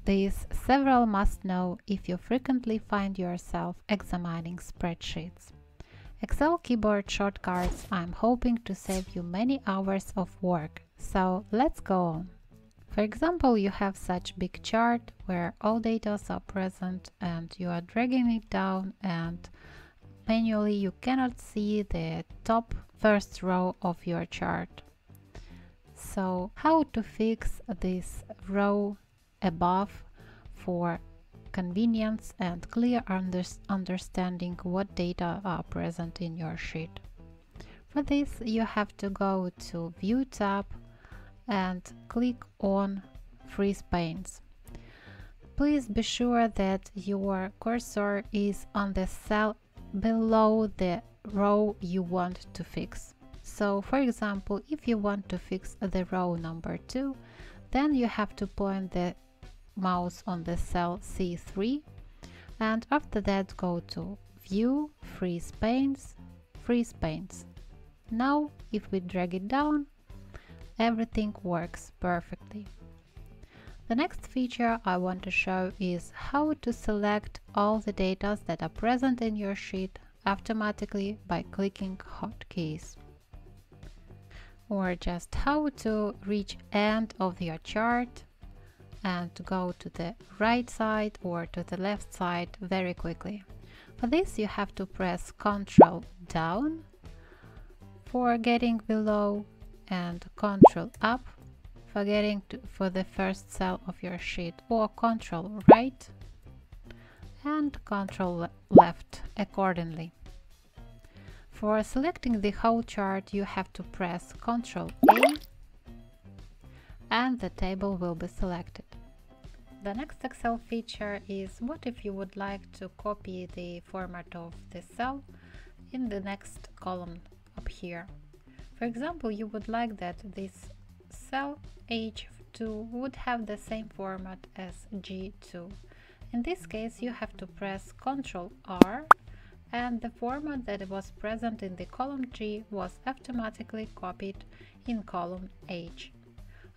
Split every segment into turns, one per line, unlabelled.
These several must know if you frequently find yourself examining spreadsheets. Excel keyboard shortcuts I'm hoping to save you many hours of work, so let's go on. For example, you have such big chart where all data are present and you are dragging it down, and manually you cannot see the top first row of your chart. So how to fix this row above for convenience and clear understanding what data are present in your sheet? For this, you have to go to View tab and click on Freeze Panes. Please be sure that your cursor is on the cell below the row you want to fix. So, for example, if you want to fix the row number 2, then you have to point the mouse on the cell C3, and after that go to View, Freeze Panes, Freeze Panes. Now, if we drag it down, everything works perfectly. The next feature I want to show is how to select all the data that are present in your sheet automatically by clicking hotkeys, or just how to reach end of your chart and to go to the right side or to the left side very quickly. For this, you have to press Ctrl down for getting below and Ctrl up for getting for the first cell of your sheet, or Ctrl right and Ctrl left accordingly. For selecting the whole chart, you have to press Ctrl A and the table will be selected. The next Excel feature is what if you would like to copy the format of the cell in the next column up here. For example, you would like that this cell H2 would have the same format as G2. In this case, you have to press Ctrl R and the format that was present in the column G was automatically copied in column H.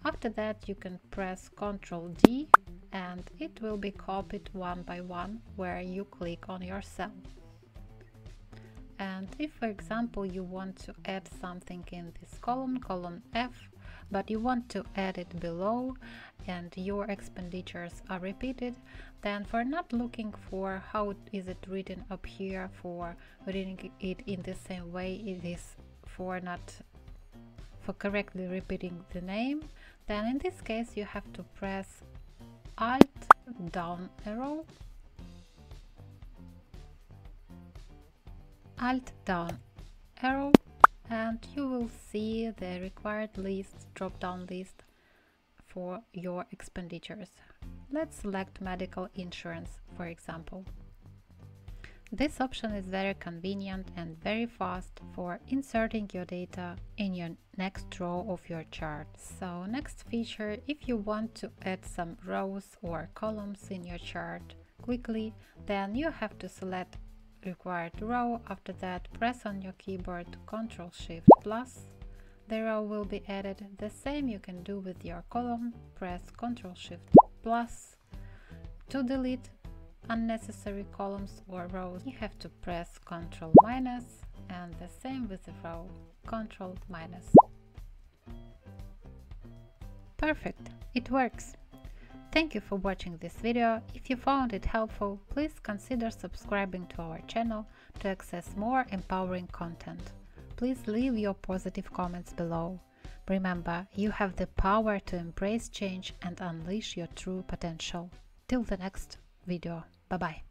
After that, you can press Ctrl D and it will be copied one by one where you click on your cell. And if, for example, you want to add something in this column, column F, but you want to add it below and your expenditures are repeated, then for not looking for how is it written up here, for reading it in the same way it is for correctly repeating the name, then in this case you have to press Alt down arrow, Alt down arrow, and you will see the required list, drop-down list for your expenditures. Let's select medical insurance, for example. This option is very convenient and very fast for inserting your data in your next row of your chart. So next feature, if you want to add some rows or columns in your chart quickly, then you have to select required row. After that, press on your keyboard Ctrl+Shift+. The row will be added. The same you can do with your column. Press Ctrl+Shift+. To delete unnecessary columns or rows, you have to press Ctrl-, and the same with the row, Ctrl-. Perfect, it works. Thank you for watching this video. If you found it helpful, please consider subscribing to our channel to access more empowering content. Please leave your positive comments below. Remember, you have the power to embrace change and unleash your true potential. Till the next video. Bye-bye.